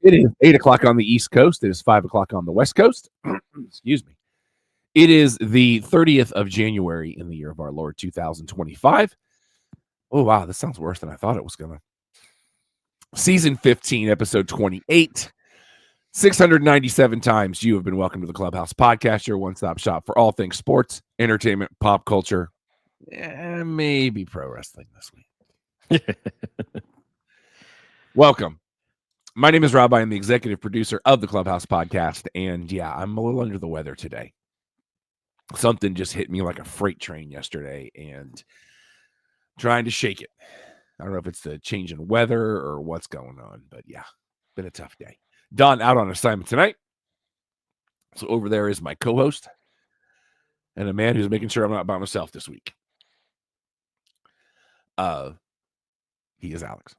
It is 8 o'clock on the East Coast. It is 5 o'clock on the West Coast. Excuse me. It is the 30th of January in the year of our Lord 2025. Oh, wow. This sounds worse than I thought it was going to. Season 15, episode 28. 697 times you have been welcome to the Clubhouse Podcast, your one-stop shop for all things sports, entertainment, pop culture, and maybe pro wrestling this week. Welcome. My name is Rob. I am the executive producer of the Clubhouse Podcast, and yeah, I'm a little under the weather today. Something just hit me like a freight train yesterday, and trying to shake it. I don't know if it's the change in weather or what's going on, but yeah, been a tough day. Don out on assignment tonight. So over there is my co-host and a man who's making sure I'm not by myself this week. He is Alex.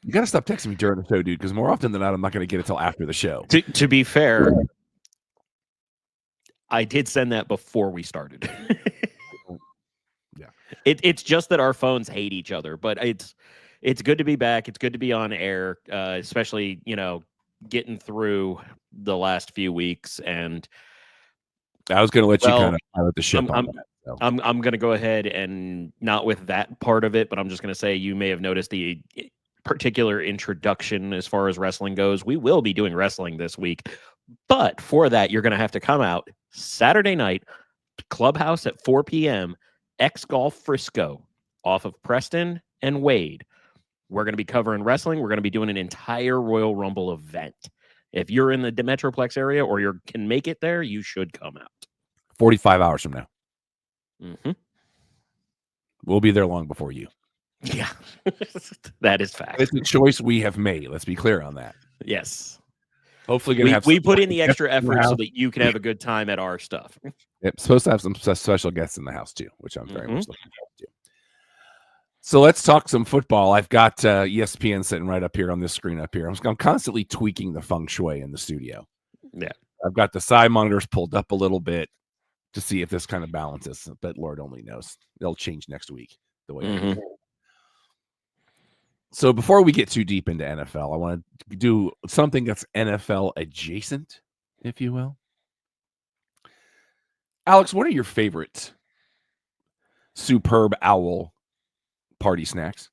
You got to stop texting me during the show, dude, because more often than not, I'm not going to get it till after the show. To be fair, I did send that before we started. Yeah, it's just that our phones hate each other, but it's good to be back. It's good to be on air, especially getting through the last few weeks. And I was going to let you kind of pilot the ship on that. So. I'm going to go ahead and not with that part of it, but I'm just going to say you may have noticed the particular introduction as far as wrestling goes. We will be doing wrestling this week, but for that, you're going to have to come out Saturday night, Clubhouse at 4 p.m., X Golf Frisco off of Preston and Wade. We're going to be covering wrestling. We're going to be doing an entire Royal Rumble event. If you're in the Metroplex area or you can make it there, you should come out. 45 hours from now. Mm-hmm. We'll be there long before you. Yeah, that is fact. It's a choice we have made. Let's be clear on that. Yes. Hopefully, we put in the extra effort so that you can have a good time at our stuff. Yep, supposed to have some special guests in the house too, which I'm very much looking forward to. So let's talk some football. I've got ESPN sitting right up here on this screen up here. I'm constantly tweaking the feng shui in the studio. Yeah, I've got the side monitors pulled up a little bit to see if this kind of balances, but Lord only knows. It'll change next week the way. So before we get too deep into NFL, I want to do something that's NFL adjacent, if you will. Alex, what are your favorite Superb Owl party snacks?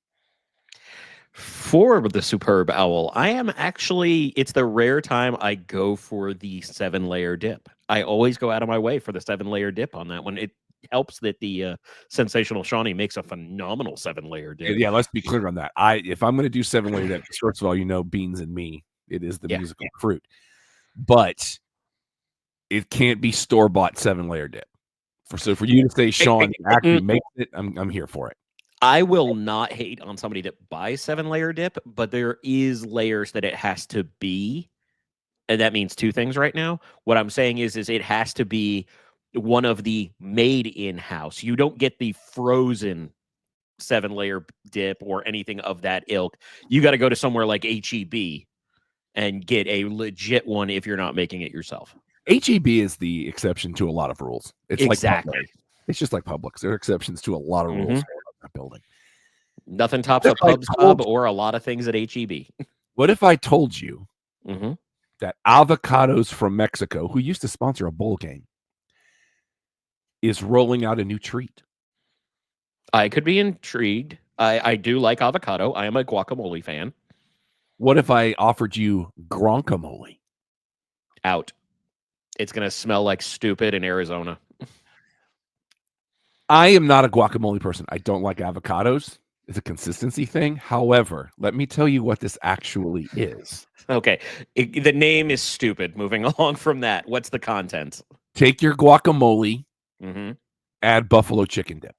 For the Superb Owl, I am actually, it's the rare time I go for the 7-layer dip. I always go out of my way for the 7-layer dip on that one. It helps that the Sensational Shawnee makes a phenomenal 7-layer dip. Yeah, let's be clear on that. If I'm going to do 7-layer dip, first of all, beans and me, it is the musical fruit. But it can't be store-bought 7-layer dip. So for you to say Sean actually makes it, I'm here for it. I will not hate on somebody that buys 7-layer dip, but there is layers that it has to be. And that means two things right now. What I'm saying is it has to be one of the made in-house. You don't get the frozen 7-layer dip or anything of that ilk. You got to go to somewhere like HEB and get a legit one if you're not making it yourself. HEB is the exception to a lot of rules. It's exactly. Like it's just like Publix. There are exceptions to a lot of rules in that building. Nothing tops a Pub's Pub or a lot of things at HEB. What if I told you that Avocados from Mexico, who used to sponsor a bowl game, is rolling out a new treat? I could be intrigued. I do like avocado. I am a guacamole fan. What if I offered you guacamole? Out. It's going to smell like stupid in Arizona. I am not a guacamole person. I don't like avocados. It's a consistency thing. However, let me tell you what this actually is. Okay. The name is stupid. Moving along from that. What's the content? Take your guacamole, add buffalo chicken dip.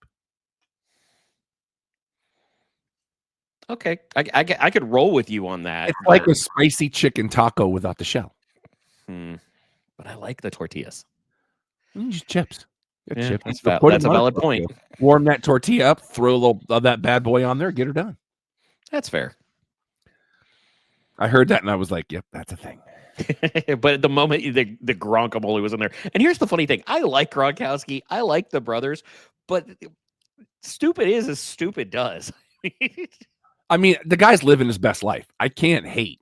Okay. I could roll with you on that. It's like a spicy chicken taco without the shell. But I like the tortillas. Just chips. Yeah, chips. That's a valid point. Warm that tortilla up, throw a little of that bad boy on there, get her done. That's fair. I heard that and I was like, yep, that's a thing. But at the moment, the Gronkowski was in there. And here's the funny thing. I like Gronkowski. I like the brothers. But stupid is as stupid does. I mean, the guy's living his best life. I can't hate.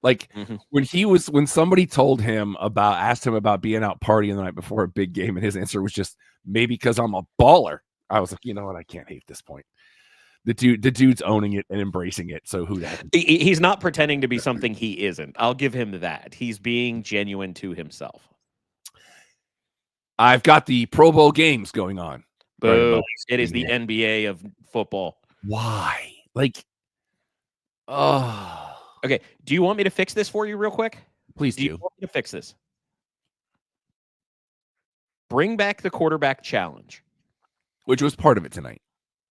Like when somebody asked him about being out partying the night before a big game, and his answer was just maybe because I'm a baller. I was like, you know what? I can't hate this point. The dude's owning it and embracing it. So who the heck? He's not pretending to be something he isn't. I'll give him that. He's being genuine to himself. I've got the Pro Bowl games going on. Boo. It is the NBA of football. Why? Like, oh. Okay. Do you want me to fix this for you real quick? Please do. You want me to fix this? Bring back the quarterback challenge. Which was part of it tonight.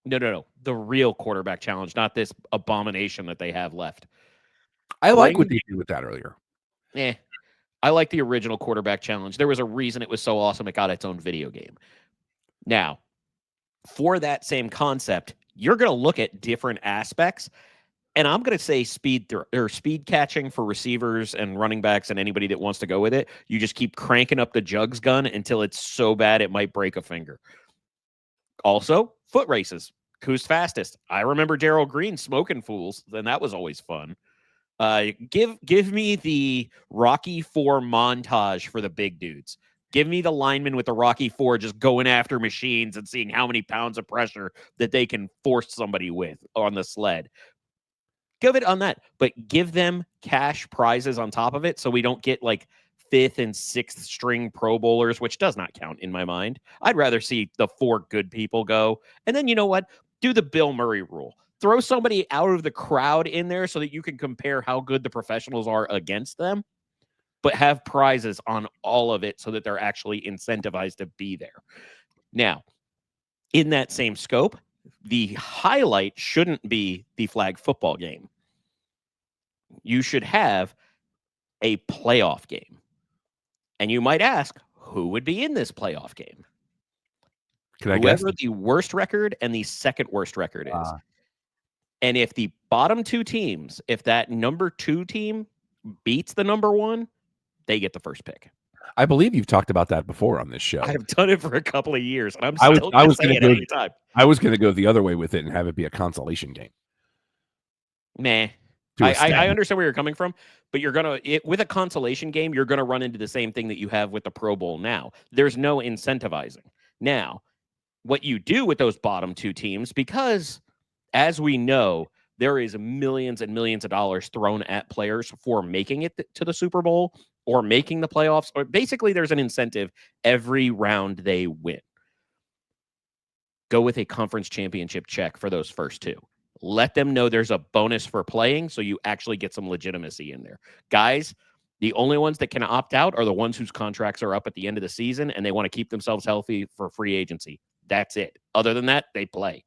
No. The real quarterback challenge, not this abomination that they have left. I like what they did with that earlier. I like the original quarterback challenge. There was a reason it was so awesome. It got its own video game. Now, for that same concept, you're going to look at different aspects. And I'm going to say speed catching for receivers and running backs and anybody that wants to go with it. You just keep cranking up the jugs gun until it's so bad it might break a finger. Also, foot races. Who's fastest? I remember Darryl Green smoking fools, and that was always fun. Give me the Rocky IV montage for the big dudes. Give me the linemen with the Rocky IV just going after machines and seeing how many pounds of pressure that they can force somebody with on the sled. Give it on that, but give them cash prizes on top of it so we don't get like 5th and 6th string Pro Bowlers, which does not count in my mind. I'd rather see the 4 good people go. And then you know what? Do the Bill Murray rule. Throw somebody out of the crowd in there so that you can compare how good the professionals are against them, but have prizes on all of it so that they're actually incentivized to be there. Now, in that same scope, the highlight shouldn't be the flag football game. You should have a playoff game. And you might ask, who would be in this playoff game? Can I guess? Whoever the worst record and the second worst record is. And if the bottom 2 teams, if that number 2 team beats the number 1, they get the first pick. I believe you've talked about that before on this show. I've done it for a couple of years, and I was going to go the other way with it and have it be a consolation game. Meh. I understand where you're coming from, but with a consolation game, you're going to run into the same thing that you have with the Pro Bowl now. There's no incentivizing. Now, what you do with those bottom 2 teams, because as we know, there is millions and millions of dollars thrown at players for making it to the Super Bowl or making the playoffs, or basically there's an incentive every round they win. Go with a conference championship check for those first 2. Let them know there's a bonus for playing so you actually get some legitimacy in there. Guys, the only ones that can opt out are the ones whose contracts are up at the end of the season and they want to keep themselves healthy for free agency. That's it. Other than that, they play.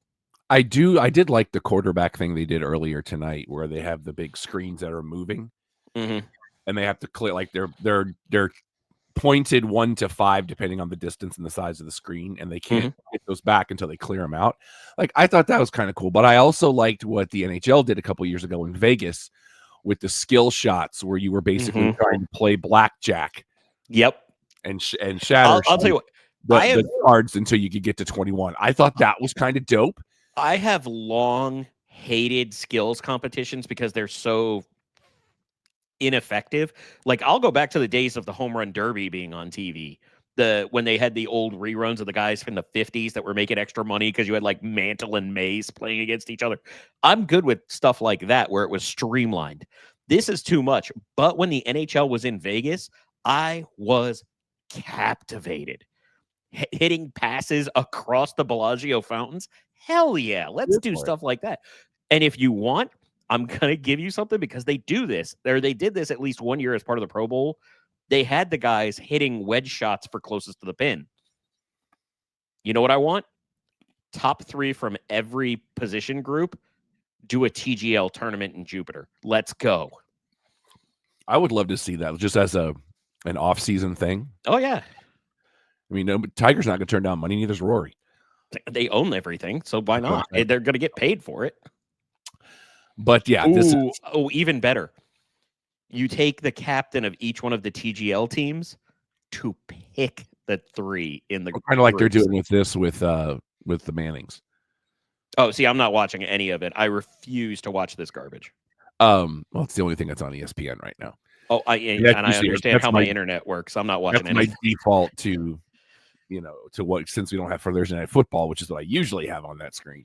I did like the quarterback thing they did earlier tonight where they have the big screens that are moving. Mm-hmm. And they have to clear, like they're pointed 1 to 5 depending on the distance and the size of the screen, and they can't get those back until they clear them out. Like, I thought that was kind of cool, but I also liked what the NHL did a couple years ago in Vegas with the skill shots where you were basically trying to play blackjack. Yep. And shatter. I'll tell you what. The cards until you could get to 21. I thought that was kind of dope. I have long hated skills competitions because they're so ineffective. Like, I'll go back to the days of the home run derby being on TV. When they had the old reruns of the guys from the 50s that were making extra money because you had like Mantle and Mays playing against each other. I'm good with stuff like that where it was streamlined. This is too much. But when the NHL was in Vegas, I was captivated. Hitting passes across the Bellagio fountains. Hell yeah. Let's do stuff like that. And if you want, I'm going to give you something because they do this. They did this at least 1 year as part of the Pro Bowl. They had the guys hitting wedge shots for closest to the pin. You know what I want? Top 3 from every position group do a TGL tournament in Jupiter. Let's go. I would love to see that just as an off-season thing. Oh, yeah. I mean, Tiger's not going to turn down money. Neither's Rory. They own everything, so why not? They're going to get paid for it. But yeah, even better. You take the captain of each one of the TGL teams to pick the 3 in the kind of like they're doing with the Mannings. Oh, see, I'm not watching any of it. I refuse to watch this garbage. Well, it's the only thing that's on ESPN right now. Oh, I understand how my internet works. I'm not watching anything. My default to, to what, since we don't have for Thursday Night Football, which is what I usually have on that screen.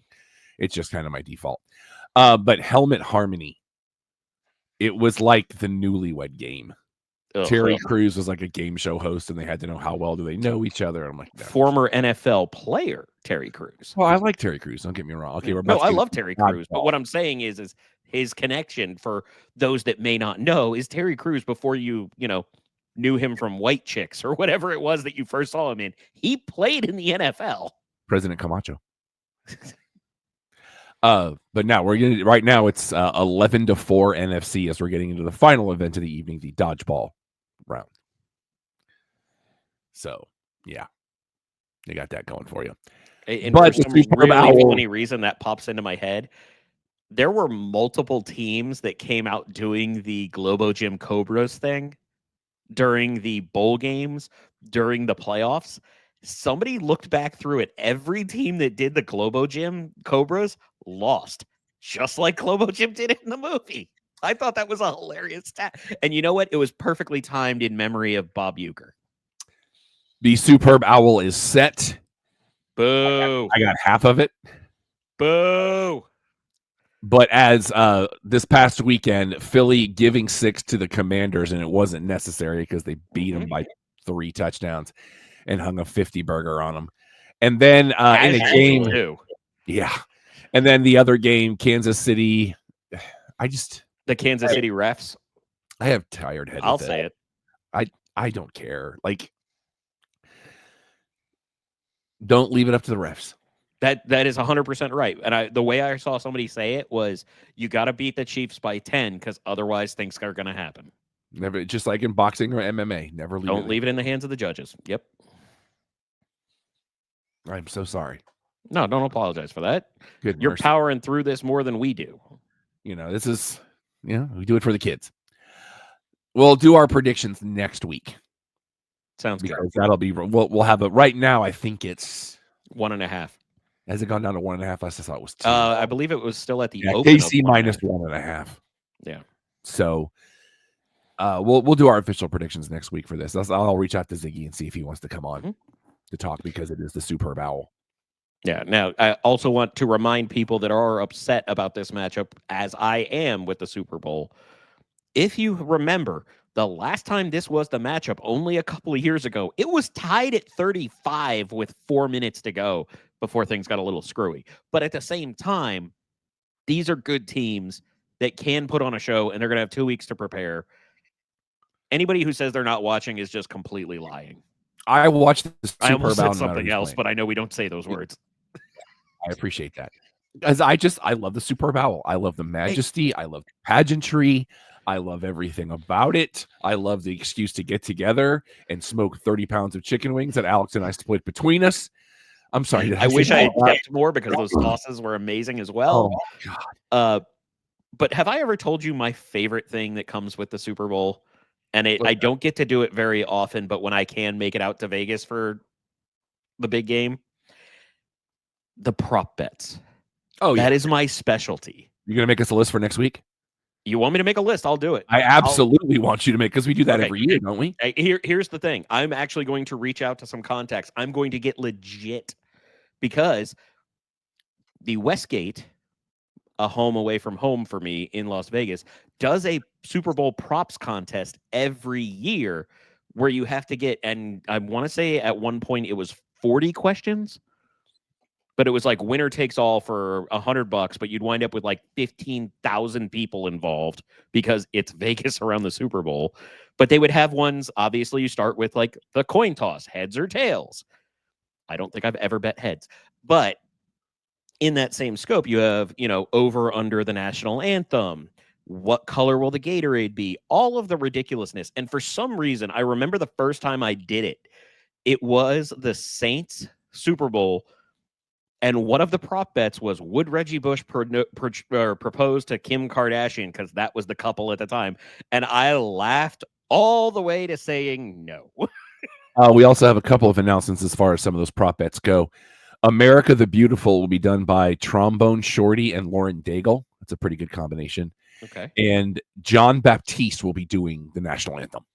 It's just kind of my default. But Helmet Harmony, it was like the Newlywed Game. Terry Crews was like a game show host, and they had to know how well do they know each other. I'm like, no. Former NFL player Terry Crews. Well, I like Terry Crews. Don't get me wrong. Okay, I love Terry Crews, but what I'm saying is his connection, for those that may not know, is Terry Crews before you knew him from White Chicks or whatever it was that you first saw him in. He played in the NFL. President Camacho. But now right now it's 11-4 NFC as we're getting into the final event of the evening, the dodgeball round. So yeah, they got that going for you. And but for some really funny reason that pops into my head, there were multiple teams that came out doing the Globo Gym Cobras thing during the bowl games, during the playoffs. Somebody looked back through it. Every team that did the Globo Gym Cobras lost, just like Globo Gym did it in the movie. I thought that was a hilarious stat. And you know what? It was perfectly timed in memory of Bob Uecker. The Superb Owl is set. Boo. I got half of it. Boo. But as this past weekend, Philly giving 6 to the Commanders, and it wasn't necessary because they beat them by 3 touchdowns and hung a 50 burger on them. And then in a game, yeah. And then the other game, Kansas City. The Kansas City refs. I have tired head. I'll say it. I don't care. Like, don't leave it up to the refs. That is 100% right. And the way I saw somebody say it was, you got to beat the Chiefs by 10 because otherwise things are going to happen. Never, just like in boxing or MMA, never leave it in the hands of the judges. Yep. I'm so sorry. No, don't apologize for that. You're powering through this more than we do. This is, we do it for the kids. We'll do our predictions next week. Sounds good. That'll be, we'll have it right now. I think it's 1.5. Has it gone down to 1.5? I thought it was 2. I believe it was still at the open. KC minus 1.5. Yeah. So we'll do our official predictions next week for this. I'll reach out to Ziggy and see if he wants to come on to talk, because it is the Superb Owl. Yeah. Now, I also want to remind people that are upset about this matchup, as I am with the Super Bowl. If you remember, the last time this was the matchup, only a couple of years ago, it was tied at 35 with 4 minutes to go before things got a little screwy. But at the same time, these are good teams that can put on a show, and they're going to have 2 weeks to prepare. Anybody who says they're not watching is just completely lying. I watched the Super Bowl. I almost said something else, but I know we don't say those words. I appreciate that. As I love the Superb Owl. I love the majesty. Hey. I love pageantry. I love everything about it. I love the excuse to get together and smoke 30 pounds of chicken wings that Alex and I split between us. I'm sorry. I wish I had kept more, because those sauces were amazing as well. Oh, God. But have I ever told you my favorite thing that comes with the Super Bowl? And I don't get to do it very often, but when I can make it out to Vegas for the big game, the prop bets. Oh, yeah. That is my specialty. You're going to make us a list for next week? You want me to make a list? I'll do it. I absolutely want you to make, because we do that every year, don't we? Here's the thing. I'm actually going to reach out to some contacts. I'm going to get legit, because the Westgate, a home away from home for me in Las Vegas, does a Super Bowl props contest every year where you have to get, and I want to say at one point it was 40 questions. But it was like winner takes all for $100, but you'd wind up with like 15,000 people involved, because it's Vegas around the Super Bowl. But they would have ones, obviously you start with like the coin toss, heads or tails. I don't think I've ever bet heads. But in that same scope, you have, over under the national anthem. What color will the Gatorade be? All of the ridiculousness. And for some reason, I remember the first time I did it, it was the Saints Super Bowl. And one of the prop bets was, would Reggie Bush propose to Kim Kardashian, because that was the couple at the time. And I laughed all the way to saying no. We also have a couple of announcements as far as some of those prop bets go. America the Beautiful will be done by Trombone Shorty and Lauren Daigle. That's a pretty good combination. Okay. And John Baptiste will be doing the national anthem.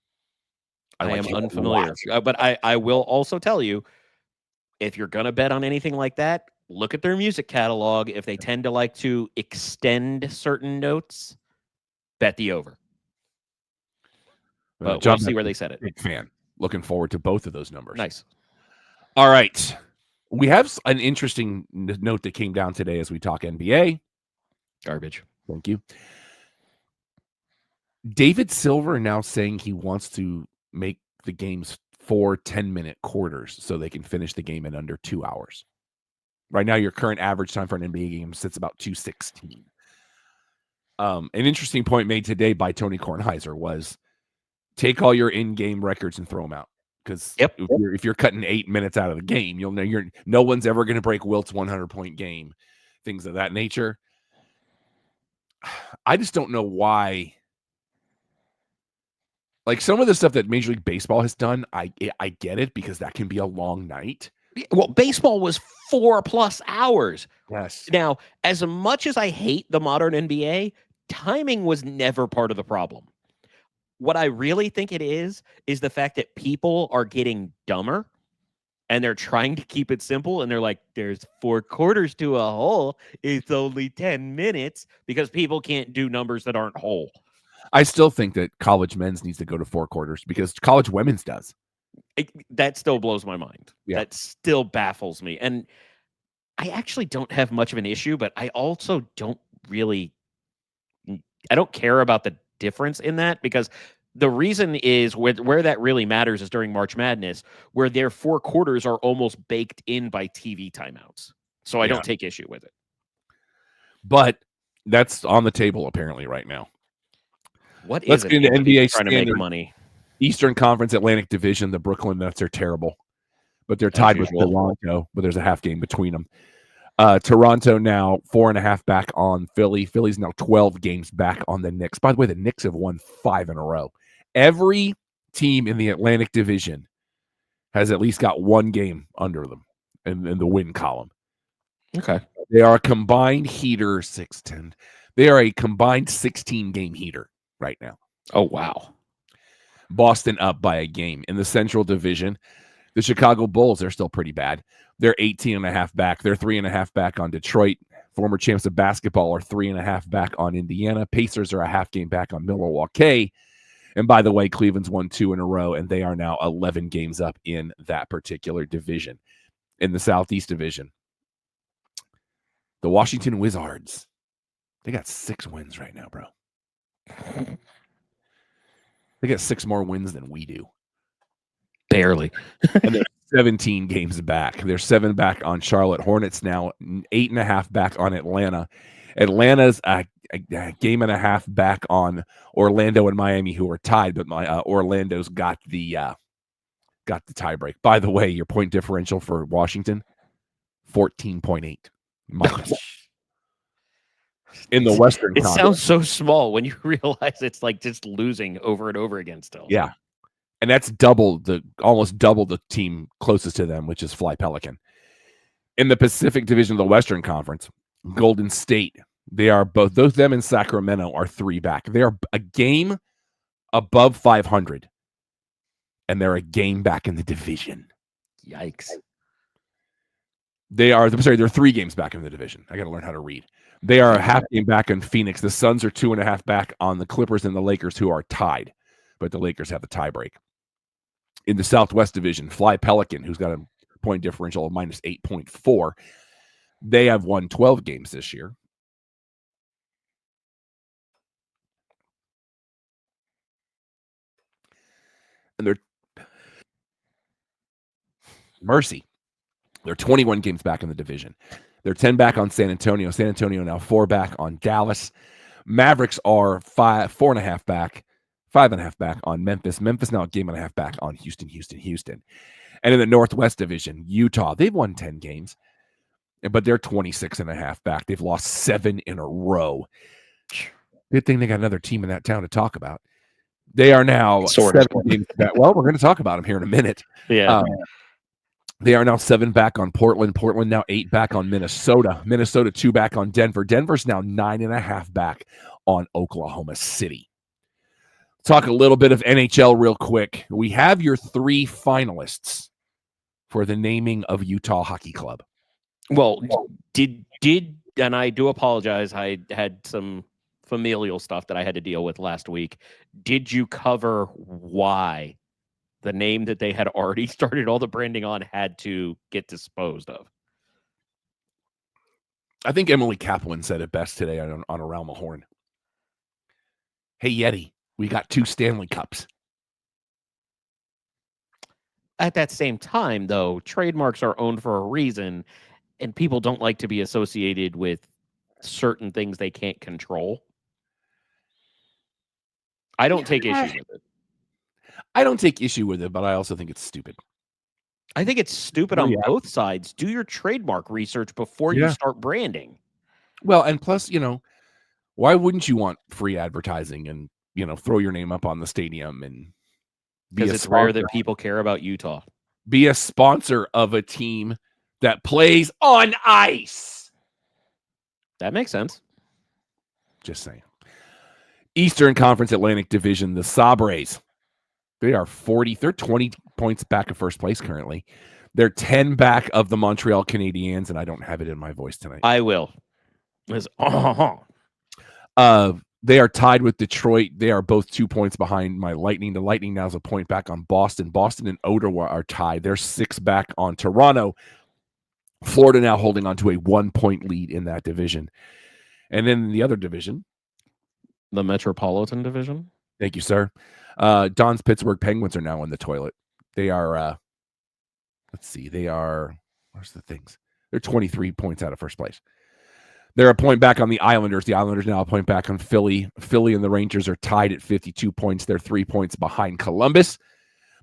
I am unfamiliar, but I will also tell you, if you're going to bet on anything like that, look at their music catalog. If they tend to like to extend certain notes, bet the over. But John we'll see where they set it. Big fan. Looking forward to both of those numbers. Nice. All right. We have an interesting note that came down today as we talk NBA. Garbage. Thank you. David Silver now saying he wants to make the games 4 10-minute quarters so they can finish the game in under 2 hours. Right now, your current average time for an NBA game sits about 2:16. An interesting point made today by Tony Kornheiser was take all your in-game records and throw them out. Because if you're cutting 8 minutes out of the game, you'll know no one's ever going to break Wilt's 100-point game, things of that nature. I just don't know why. Like some of the stuff that Major League Baseball has done, I get it because that can be a long night. Well, baseball was 4+ hours. Yes. Now, as much as I hate the modern NBA, timing was never part of the problem. What I really think it is the fact that people are getting dumber and they're trying to keep it simple. And they're like, there's 4 quarters to a hole. It's only 10 minutes because people can't do numbers that aren't whole. I still think that college men's needs to go to 4 quarters because college women's does. That still blows my mind. Yeah. That still baffles me. And I actually don't have much of an issue, but I also don't care about the difference in that because the reason is where that really matters is during March Madness, where their 4 quarters are almost baked in by TV timeouts. So I don't take issue with it. But that's on the table apparently right now. Let's get into NBA trying to make money. Eastern Conference Atlantic Division. The Brooklyn Nets are terrible, but they're tied with Toronto. But there's a half game between them. Toronto now 4.5 back on Philly. Philly's now 12 games back on the Knicks. By the way, the Knicks have won 5 in a row. Every team in the Atlantic Division has at least got 1 game under them in the win column. Okay. They are a combined heater 6-10. They are a combined 16-game heater right now. Oh, wow. Boston up by a game. In the Central Division, the Chicago Bulls are still pretty bad. They're 18.5 back. They're 3.5 back on Detroit. Former champs of basketball are 3.5 back on Indiana. Pacers are a half game back on Milwaukee. And by the way, Cleveland's won 2 in a row, and they are now 11 games up in that particular division. In the Southeast Division, the Washington Wizards, they got 6 wins right now, bro. They got 6 more wins than we do. Barely. And they're 17 games back. They're 7 back on Charlotte Hornets now, 8.5 back on Atlanta. Atlanta's a game and a half back on Orlando and Miami, who are tied, but Orlando's got the tiebreak. By the way, your point differential for Washington, 14.8. In the Western Conference. Sounds so small when you realize it's like just losing over and over again still. Yeah. And that's almost double the team closest to them, which is Fly Pelican. In the Pacific Division of the Western Conference, Golden State, they are both them and Sacramento are 3 back. They are a game above 500, and they're a game back in the division. Yikes. They're 3 games back in the division. I got to learn how to read. They are a half game back in Phoenix. The Suns are 2.5 back on the Clippers and the Lakers, who are tied, but the Lakers have the tiebreak. In the Southwest Division, Fly Pelican, who's got a point differential of minus 8.4, they have won 12 games this year. And they're 21 games back in the division. They're 10 back on San Antonio. San Antonio now 4 back on Dallas. Mavericks are 4.5 back, 5.5 back on Memphis. Memphis now a game and a half back on Houston. And in the Northwest Division, Utah, they've won 10 games, but they're 26.5 back. They've lost 7 in a row. Good thing they got another team in that town to talk about. They are now 7 games back. Well, we're going to talk about them here in a minute. Yeah. They are now 7 back on Portland. Portland now 8 back on Minnesota. Minnesota 2 back on Denver. Denver's now 9.5 back on Oklahoma City. Talk a little bit of NHL real quick. We have your 3 finalists for the naming of Utah Hockey Club. Well, did and I do apologize. I had some familial stuff that I had to deal with last week. Did you cover why the name that they had already started all the branding on had to get disposed of? I think Emily Kaplan said it best today on Around the Horn. Hey, Yeti, we got 2 Stanley Cups. At that same time, though, trademarks are owned for a reason, and people don't like to be associated with certain things they can't control. I don't take issue with it. I don't take issue with it, but I also think it's stupid. I think it's stupid on both sides. Do your trademark research before you start branding. Well, and plus, why wouldn't you want free advertising and, throw your name up on the stadium and because it's rare that people care about Utah. Be a sponsor of a team that plays on ice. That makes sense. Just saying. Eastern Conference Atlantic Division, the Sabres. They're 20 points back of first place currently. They're 10 back of the Montreal Canadiens, and I don't have it in my voice tonight. I will. They are tied with Detroit. They are both 2 points behind my Lightning. The Lightning now is a point back on Boston. Boston and Ottawa are tied. They're 6 back on Toronto. Florida now holding on to a 1-point lead in that division. And then the other division. The Metropolitan Division. Thank you, sir. Don's Pittsburgh Penguins are now in the toilet. They are, where's the things? They're 23 points out of first place. They're a point back on the Islanders. The Islanders now a point back on Philly. Philly and the Rangers are tied at 52 points. They're 3 points behind Columbus.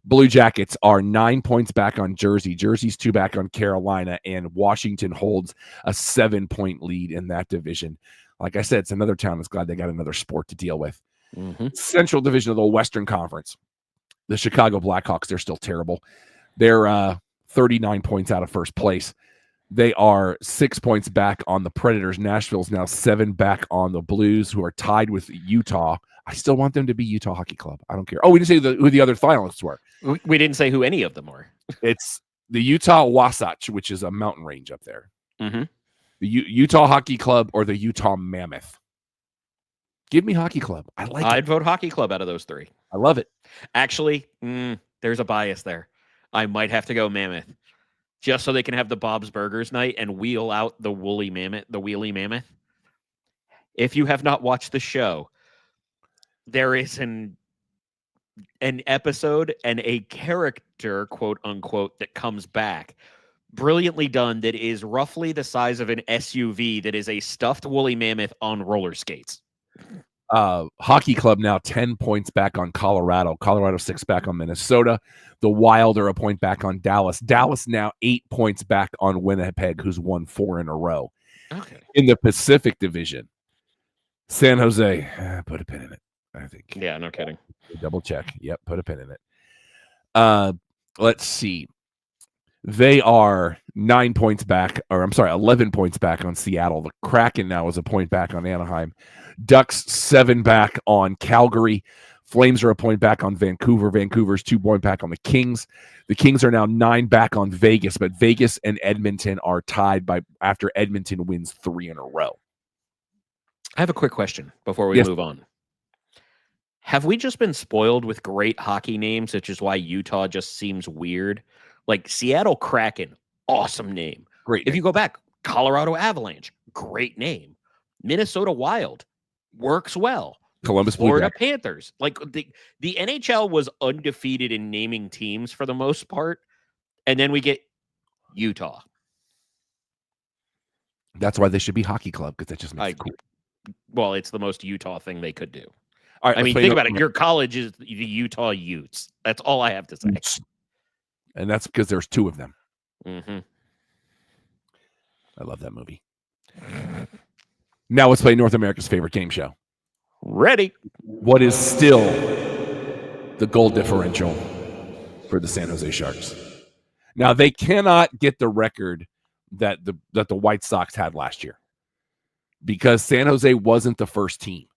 Blue Jackets are 9 points back on Jersey. Jersey's 2 back on Carolina, and Washington holds a 7-point lead in that division. Like I said, it's another town that's glad they got another sport to deal with. Mm-hmm. Central Division of the Western Conference. The Chicago Blackhawks, they're still terrible. They're 39 points out of first place. They are 6 points back on the Predators. Nashville's now 7 back on the Blues, who are tied with Utah. I still want them to be Utah Hockey Club. I don't care. Oh, we didn't say who the other finalists were. We didn't say who any of them were. It's the Utah Wasatch, which is a mountain range up there. Mm-hmm. The Utah Hockey Club or the Utah Mammoth. Give me Hockey Club. I'd vote Hockey Club out of those 3. I love it. Actually, there's a bias there. I might have to go Mammoth. Just so they can have the Bob's Burgers night and wheel out the woolly mammoth, the wheelie mammoth. If you have not watched the show, there is an episode and a character, quote unquote, that comes back. Brilliantly done, that is roughly the size of an SUV that is a stuffed woolly mammoth on roller skates. Hockey Club now 10 points back on Colorado. Colorado 6 back on Minnesota. The Wild are a point back on Dallas. Dallas now 8 points back on Winnipeg, who's won 4 in a row. Okay. In the Pacific Division, San Jose, put a pin in it, I think. Yeah, no kidding. Double check. Yep, put a pin in it. Let's see. They are 11 points back on Seattle. The Kraken now is a point back on Anaheim. Ducks 7 back on Calgary. Flames are a point back on Vancouver. Vancouver's 2 point back on the Kings. The Kings are now 9 back on Vegas, but Vegas and Edmonton are tied after Edmonton wins 3 in a row. I have a quick question before we move on. Have we just been spoiled with great hockey names, which is why Utah just seems weird? Like Seattle Kraken, awesome name. Great. If you go back, Colorado Avalanche, great name. Minnesota Wild, works well. Columbus Blue Florida Jackets. Panthers. Like the NHL was undefeated in naming teams for the most part. And then we get Utah. That's why they should be Hockey Club, because that just makes it cool. Well, it's the most Utah thing they could do. All right, I mean, think about it. Your college is the Utah Utes. That's all I have to say. And that's because there's 2 of them. Mm-hmm. I love that movie. Now let's play North America's favorite game show. Ready. What is still the goal differential for the San Jose Sharks? Now, they cannot get the record that the White Sox had last year, because San Jose wasn't the first team.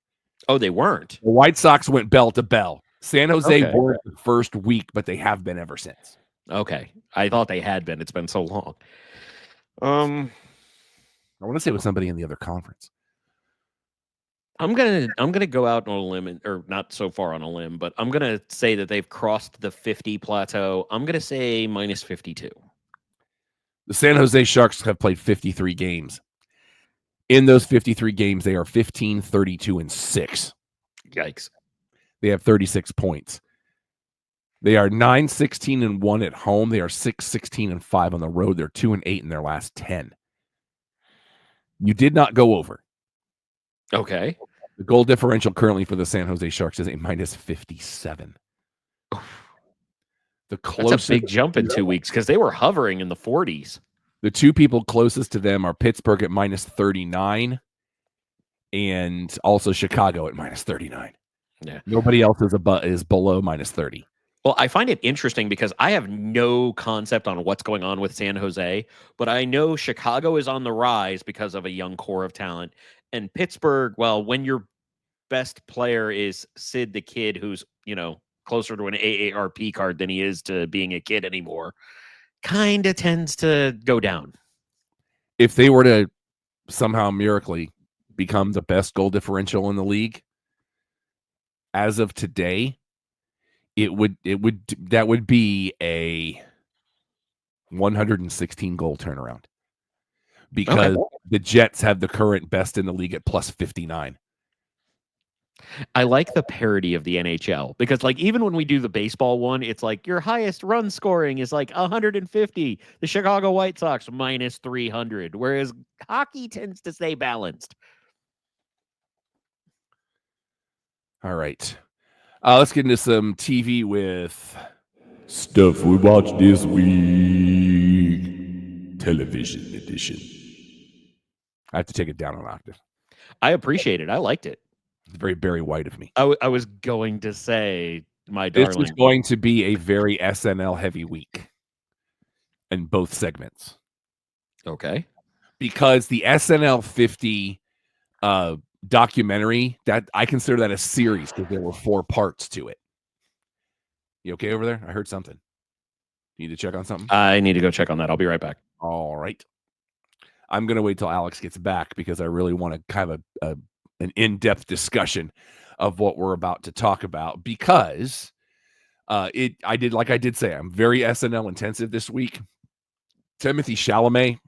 Oh, they weren't. The White Sox went bell to bell. San Jose weren't the first week, but they have been ever since. Okay. I thought they had been. It's been so long. I want to say it was somebody in the other conference. I'm gonna go out on a limb, or not so far on a limb, but I'm gonna say that they've crossed the 50 plateau. I'm gonna say minus 52. The San Jose Sharks have played 53 games. In those 53 games, they are 15, 32, and 6. Yikes. They have 36 points. They are 9, 16, and 1 at home. They are 6, 16, and 5 on the road. They're 2 and 8 in their last 10. You did not go over. Okay. The goal differential currently for the San Jose Sharks is a minus 57. That's a big jump in 2 weeks because they were hovering in the 40s. The two people closest to them are Pittsburgh at minus 39 and also Chicago at minus 39. Yeah. Nobody else is below minus 30. Well, I find it interesting because I have no concept on what's going on with San Jose, but I know Chicago is on the rise because of a young core of talent. And Pittsburgh, well, when your best player is Sid the Kid, who's, closer to an AARP card than he is to being a kid anymore, kind of tends to go down. If they were to somehow miraculously become the best goal differential in the league, as of today, that would be a 116 goal turnaround because the Jets have the current best in the league at plus 59. I like the parody of the NHL because, even when we do the baseball one, it's like your highest run scoring is 150. The Chicago White Sox minus 300, whereas hockey tends to stay balanced. All right. Let's get into some TV with stuff we watched this week. Television edition. I have to take it down an octave. I appreciate it. I liked it. It's very Barry White of me. I was going to say, my darling. This is going to be a very SNL heavy week in both segments. Okay. Because the SNL 50 documentary, that I consider that a series because there were 4 parts to it. You okay over there? I heard something. You need to check on something? I need to go check on that. I'll be right back. All right. I'm going to wait till Alex gets back because I really want to kind of an in-depth discussion of what we're about to talk about because I did say, I'm very SNL intensive this week. Timothy Chalamet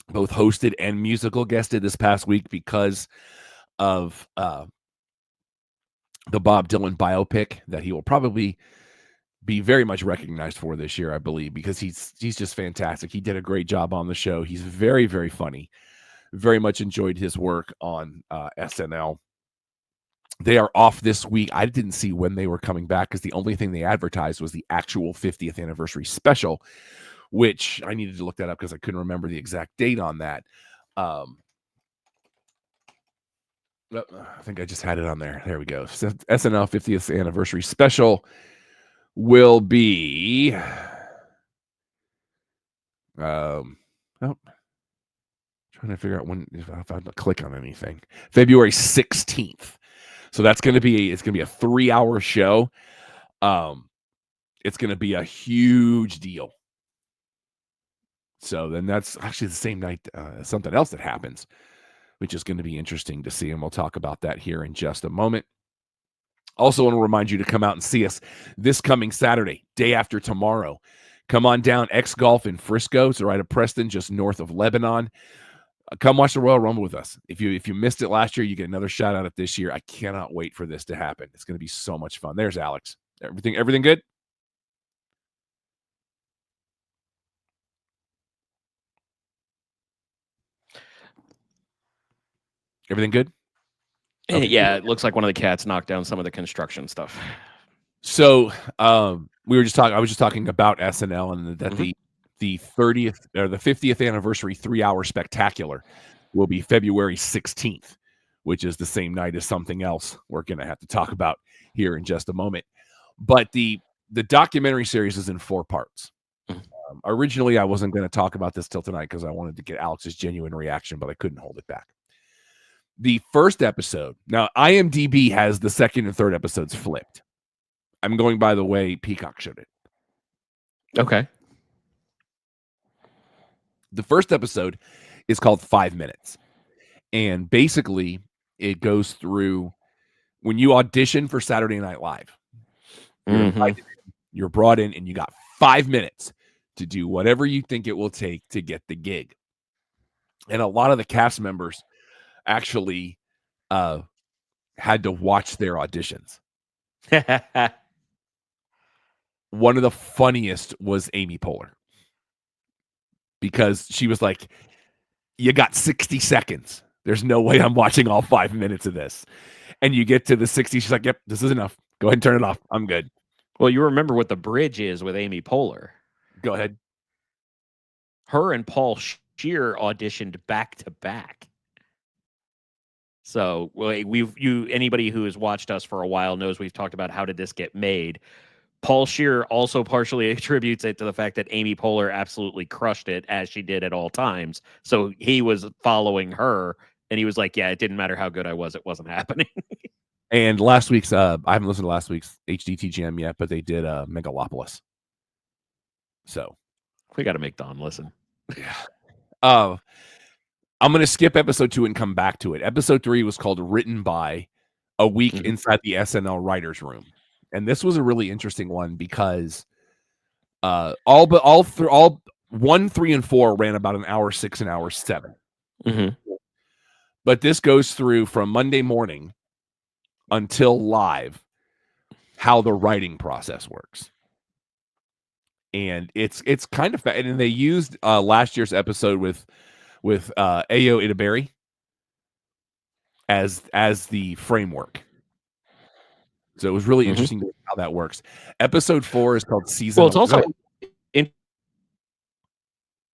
both hosted and musical guested this past week because of the Bob Dylan biopic that he will probably be very much recognized for this year, I believe, because he's just fantastic. He did a great job on the show. He's very, very funny. Very much enjoyed his work on SNL. They are off this week. I didn't see when they were coming back because the only thing they advertised was the actual 50th anniversary special, which I needed to look that up because I couldn't remember the exact date on that. I think I just had it on there. There we go. SNL 50th anniversary special will be trying to figure out when if I click on anything. February 16th. So that's going to be a 3-hour show. It's going to be a huge deal. So then that's actually the same night as something else that happens, which is going to be interesting to see. And we'll talk about that here in just a moment. Also want to remind you to come out and see us this coming Saturday, day after tomorrow. Come on down, X Golf in Frisco. It's right at Preston, just north of Lebanon. Come watch the Royal Rumble with us. If you missed it last year, you get another shout out at this year. I cannot wait for this to happen. It's going to be so much fun. There's Alex. Everything good? Everything good? Okay. Yeah, it looks like one of the cats knocked down some of the construction stuff. So we were just talking. I was just talking about SNL and that the 30th or the 50th anniversary 3-hour spectacular will be February 16th, which is the same night as something else we're going to have to talk about here in just a moment. But the documentary series is in 4 parts. Originally, I wasn't going to talk about this till tonight because I wanted to get Alex's genuine reaction, but I couldn't hold it back. The first episode, now IMDb has the second and third episodes flipped. I'm going by the way Peacock showed it. Okay. The first episode is called 5 Minutes. And basically, it goes through when you audition for Saturday Night Live. You're invited in, you're brought in, and you got 5 minutes to do whatever you think it will take to get the gig. And a lot of the cast members actually had to watch their auditions. One of the funniest was Amy Poehler, because she was like, you got 60 seconds. There's no way I'm watching all 5 minutes of this. And you get to the 60, she's like, yep, this is enough. Go ahead and turn it off. I'm good. Well, you remember what the bridge is with Amy Poehler. Go ahead. Her and Paul Scheer auditioned back to back. So anybody who has watched us for a while knows we've talked about how did this get made. Paul Scheer also partially attributes it to the fact that Amy Poehler absolutely crushed it, as she did at all times. So he was following her, and he was like, yeah, it didn't matter how good I was. It wasn't happening. And last week's, I haven't listened to last week's HDTGM yet, but they did Megalopolis. So we got to make Don listen. Yeah. I'm going to skip episode 2 and come back to it. Episode 3 was called Written By, a week inside the SNL writer's room. And this was a really interesting one because all 1, 3, and 4 ran about an hour 6 and hour 7. But this goes through from Monday morning until live, how the writing process works. And it's kind of, and they used last year's episode with Ayo Idaberry as the framework. So it was really interesting to see how that works. Episode 4 is called Season. Well, it's also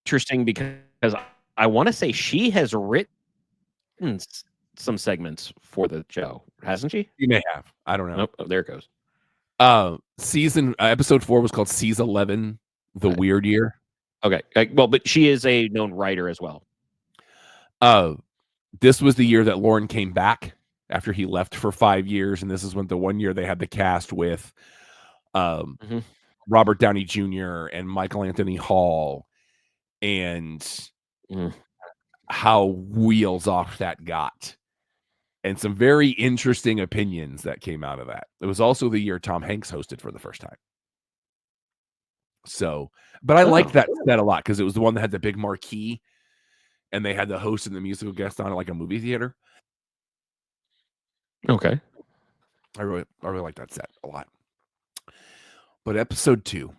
interesting because I want to say she has written some segments for the show, hasn't she? You may have. I don't know. Nope. Oh, there it goes. Episode 4 was called Season 11, The Weird Year. Okay. Well, but she is a known writer as well. This was the year that Lauren came back after he left for 5 years, and this is when the one year they had the cast with Robert Downey Jr. and Michael Anthony Hall, and how wheels off that got, and some very interesting opinions that came out of that. It was also the year Tom Hanks hosted for the first time. So, but I liked that set a lot because it was the one that had the big marquee, and they had the host and the musical guest on it like a movie theater. Okay. I really like that set a lot. But episode 2,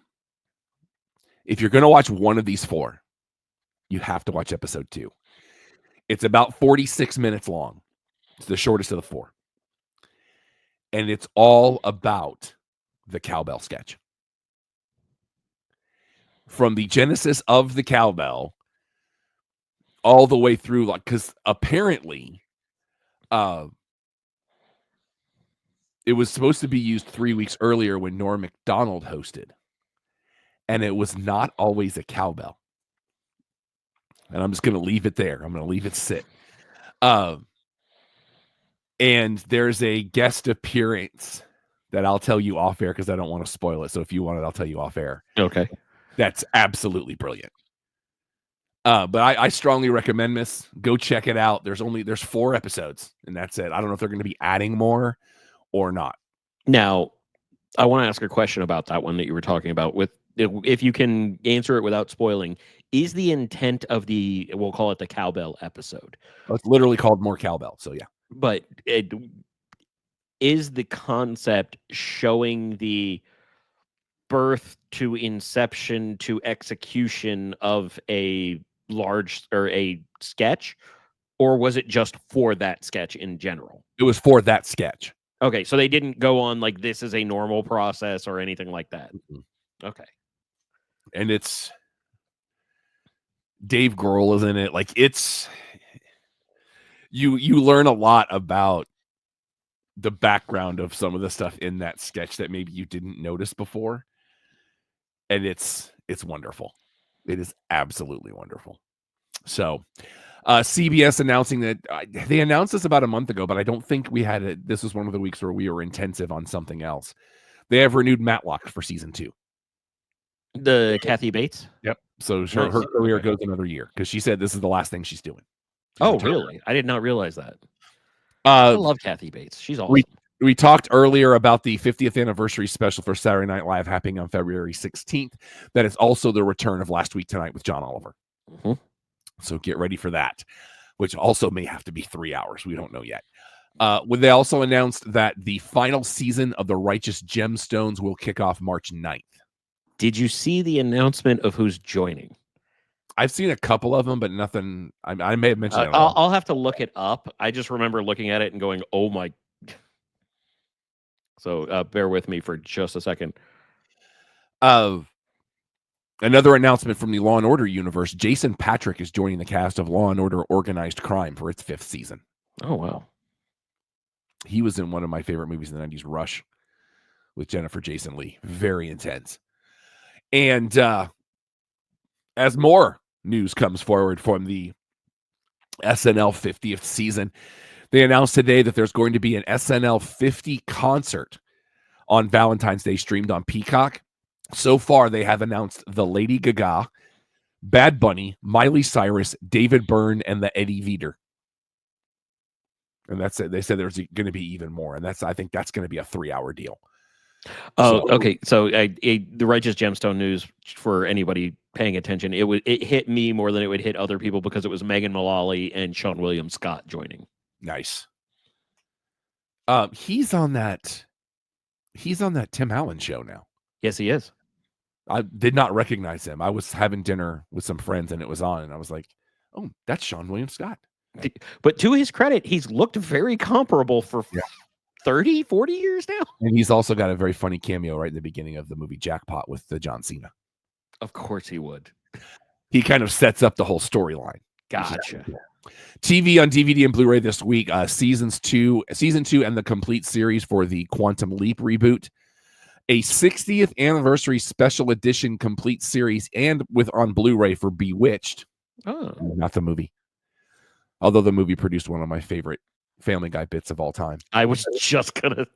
if you're going to watch one of these 4, you have to watch episode 2. It's about 46 minutes long. It's the shortest of the 4. And it's all about the cowbell sketch. From the genesis of the cowbell all the way through, like, because apparently it was supposed to be used 3 weeks earlier when Norm Macdonald hosted. And it was not always a cowbell. And I'm just going to leave it there. I'm going to leave it sit. And there's a guest appearance that I'll tell you off air because I don't want to spoil it. So if you want it, I'll tell you off air. Okay. That's absolutely brilliant. But I strongly recommend this. Go check it out. There's 4 episodes, and that's it. I don't know if they're going to be adding more or not. Now, I want to ask a question about that one that you were talking about. If you can answer it without spoiling, is the intent of we'll call it the cowbell episode? Oh, it's literally called More Cowbell, so yeah. But is the concept showing the birth to inception to execution of a large or a sketch, or was it just for that sketch in general? It was for that sketch. Okay, so they didn't go on like this is a normal process or anything like that. Okay. And it's Dave Grohl is in it. Like, it's you learn a lot about the background of some of the stuff in that sketch that maybe you didn't notice before. And it's wonderful. It is absolutely wonderful. So CBS announcing that they announced this about a month ago, but I don't think we had it. This was one of the weeks where we were intensive on something else. They have renewed Matlock for season 2. The Kathy Bates? Yep. So her career goes another year because she said this is the last thing she's doing. Oh, really? I did not realize that. I love Kathy Bates. She's awesome. We talked earlier about the 50th anniversary special for Saturday Night Live happening on February 16th. That is also the return of Last Week Tonight with John Oliver. Mm-hmm. So get ready for that, which also may have to be 3 hours. We don't know yet. They also announced that the final season of The Righteous Gemstones will kick off March 9th. Did you see the announcement of who's joining? I've seen a couple of them, but nothing. I may have mentioned it. I'll have to look it up. I just remember looking at it and going, oh my. So bear with me for just a second. Another announcement from the Law & Order universe. Jason Patrick is joining the cast of Law & Order Organized Crime for its 5th season. Oh, wow. He was in one of my favorite movies in the 90s, Rush, with Jennifer Jason Leigh. Very intense. And as more news comes forward from the SNL 50th season, they announced today that there's going to be an SNL 50 concert on Valentine's Day streamed on Peacock. So far, they have announced the Lady Gaga, Bad Bunny, Miley Cyrus, David Byrne, and the Eddie Vedder. And that's it. They said there's going to be even more. And I think that's going to be a 3-hour deal. Oh, okay. So the Righteous Gemstone news, for anybody paying attention, it hit me more than it would hit other people because it was Megan Mullally and Sean William Scott joining. Nice. He's on that Tim Allen show now. Yes, he is. I did not recognize him. I was having dinner with some friends and it was on, and I was like, oh, that's Sean William Scott. But to his credit, he's looked very comparable for 30, 40 years now. And he's also got a very funny cameo right in the beginning of the movie Jackpot with the John Cena. Of course he would. He kind of sets up the whole storyline. Gotcha. TV on DVD and Blu-ray this week, season 2 and the complete series for the Quantum Leap reboot. A 60th anniversary special edition complete series and on Blu-ray for Bewitched. Oh. Not the movie. Although the movie produced one of my favorite Family Guy bits of all time. I was just going to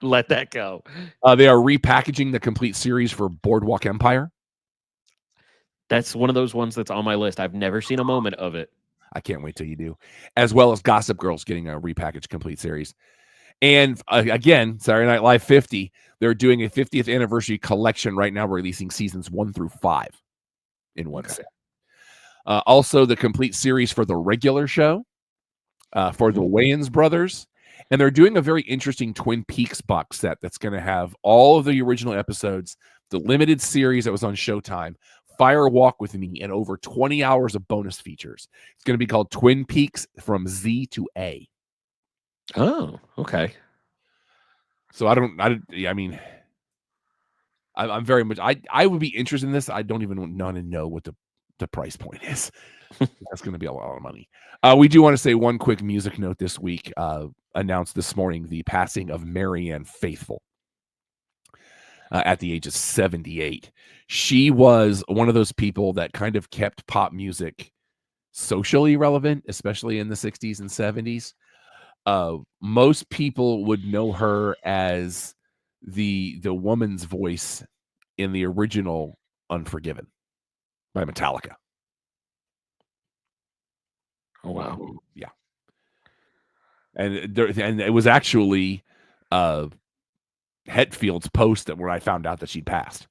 let that go. They are repackaging the complete series for Boardwalk Empire. That's one of those ones that's on my list. I've never seen a moment of it. I can't wait till you do. As well as Gossip Girl's getting a repackaged complete series. And again, Saturday Night Live 50, they're doing a 50th anniversary collection right now, releasing seasons 1 through 5 in one set. Also, the complete series for the regular show, for the Wayans brothers. And they're doing a very interesting Twin Peaks box set that's going to have all of the original episodes, the limited series that was on Showtime, Fire Walk with Me, and over 20 hours of bonus features. It's going to be called Twin Peaks from Z to A. Oh, okay. So I'm very much, I would be interested in this. I don't even want to know what the price point is. That's going to be a lot of money. We do want to say one quick music note this week. Announced this morning the passing of Marianne Faithfull at the age of 78. She was one of those people that kind of kept pop music socially relevant, especially in the 60s and 70s. Most people would know her as the woman's voice in the original Unforgiven by Metallica. Oh, wow. Yeah. And it was actually Hetfield's post where I found out that she'd passed.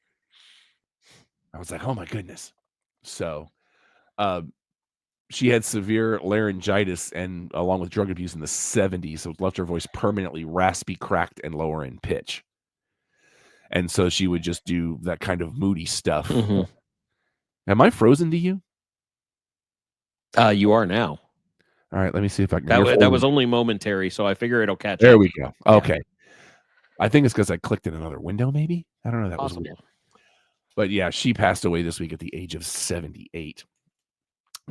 I was like, oh my goodness. So she had severe laryngitis and along with drug abuse in the 70s, so it left her voice permanently raspy, cracked, and lower in pitch. And so she would just do that kind of moody stuff. Mm-hmm. Am I frozen to you? You are now. All right, let me see if I can. That was only momentary, so I figure it'll catch up. There we go. Yeah. Okay. I think it's because I clicked in another window, maybe. I don't know. That Possible. was weird. But yeah, she passed away this week at the age of 78.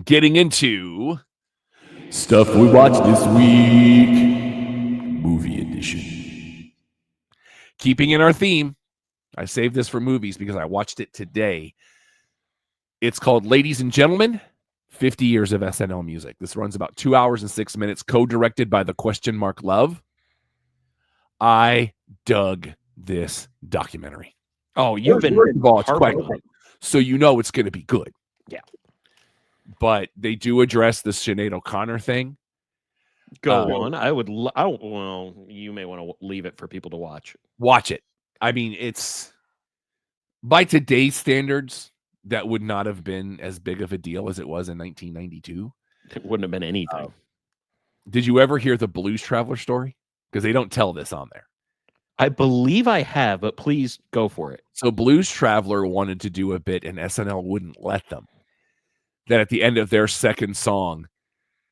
Getting into stuff we watched this week. Movie edition. Keeping in our theme, I saved this for movies because I watched it today. It's called Ladies and Gentlemen, 50 years of SNL music. This runs about 2 hours and 6 minutes, co-directed by the Love. I dug this documentary. Oh, you've been First of all, it's harping on questionable, it. so you know it's going to be good. Yeah. But they do address the Sinead O'Connor thing. Go on. Well, you may want to leave it for people to watch. Watch it. I mean, it's by today's standards, that would not have been as big of a deal as it was in 1992. It wouldn't have been anything. Did you ever hear the Blues Traveler story? Because they don't tell this on there. I believe I have, but please go for it. So Blues Traveler wanted to do a bit, and SNL wouldn't let them. That at the end of their second song,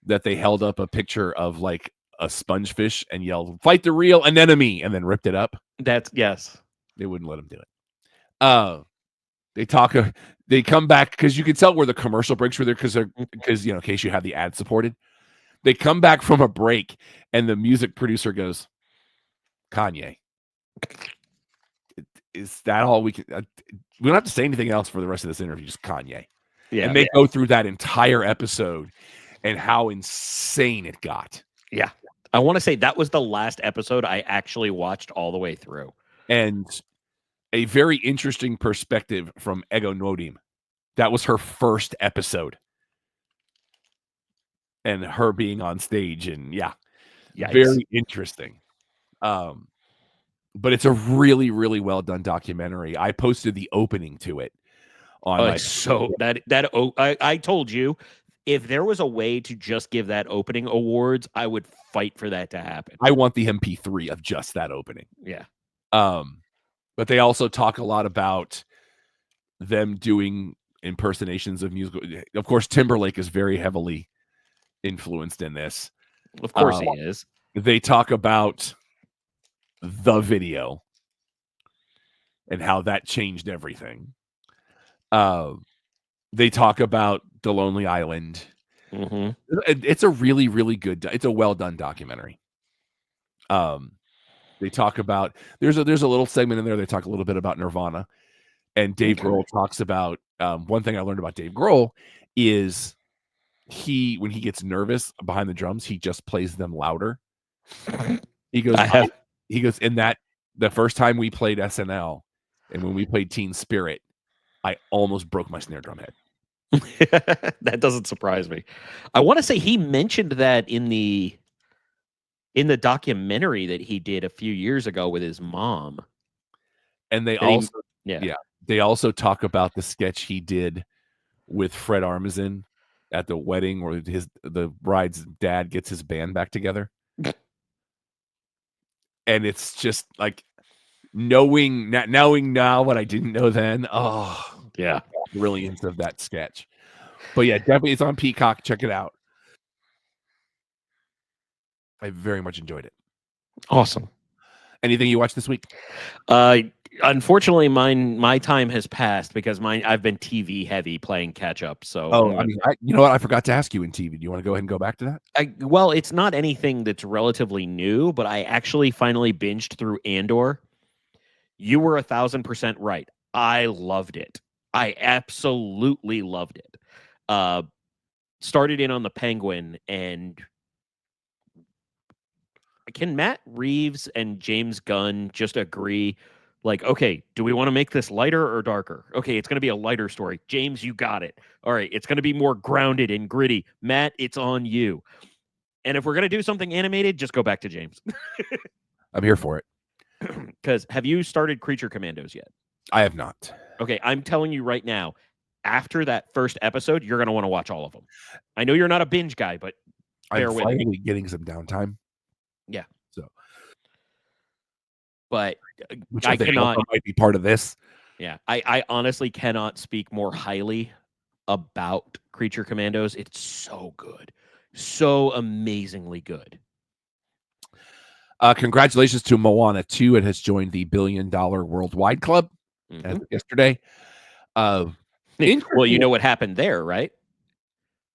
that they held up a picture of like a sponge fish and yelled, "Fight the real anemone," and then ripped it up. Yes. They wouldn't let them do it. They come back because you can tell where the commercial breaks were there because in case you have the ad supported. They come back from a break and the music producer goes, "Kanye, is that all we can? We don't have to say anything else for the rest of this interview. Just Kanye." Yeah. And they go through that entire episode and how insane it got. Yeah. I want to say that was the last episode I actually watched all the way through. And a very interesting perspective from Ego Nwodim. That was her first episode. And her being on stage, and very interesting. But it's a really, really well done documentary. I posted the opening to it on I told you, if there was a way to just give that opening awards, I would fight for that to happen. I want the MP3 of just that opening. Yeah. But they also talk a lot about them doing impersonations of musical. Of course, Timberlake is very heavily influenced in this. Of course he is. They talk about the video and how that changed everything. They talk about The Lonely Island. Mm-hmm. It's a really, really good. It's a well done documentary. They talk about there's a little segment in there. They talk a little bit about Nirvana, and Dave Grohl talks about one thing I learned about Dave Grohl is when he gets nervous behind the drums, he just plays them louder. He goes, and that the first time we played SNL and when we played Teen Spirit, I almost broke my snare drum head. That doesn't surprise me. I want to say he mentioned that in the documentary that he did a few years ago with his mom. And they also talk about the sketch he did with Fred Armisen at the wedding where the bride's dad gets his band back together. And it's just like knowing now what I didn't know then. Oh, yeah. Brilliance of that sketch. But yeah, definitely it's on Peacock. Check it out. I very much enjoyed it. Awesome. Anything you watched this week? Unfortunately, my time has passed because I've been TV heavy playing catch up. So, you know what? I forgot to ask you in TV. Do you want to go ahead and go back to that? Well, it's not anything that's relatively new, but I actually finally binged through Andor. You were 1,000% right. I loved it. I absolutely loved it. Started in on the Penguin, and can Matt Reeves and James Gunn just agree? Like, okay, do we want to make this lighter or darker? Okay, it's going to be a lighter story. James, you got it. All right, it's going to be more grounded and gritty. Matt, it's on you. And if we're going to do something animated, just go back to James. I'm here for it. Because have you started Creature Commandos yet? I have not. Okay, I'm telling you right now, after that first episode, you're going to want to watch all of them. I know you're not a binge guy, but I'm finally getting some downtime. Yeah. So, but I cannot might be part of this. Yeah, I honestly cannot speak more highly about Creature Commandos. It's so good, so amazingly good. Congratulations to Moana 2. It has joined the $1 billion worldwide club as of yesterday. Well, you know what happened there, right?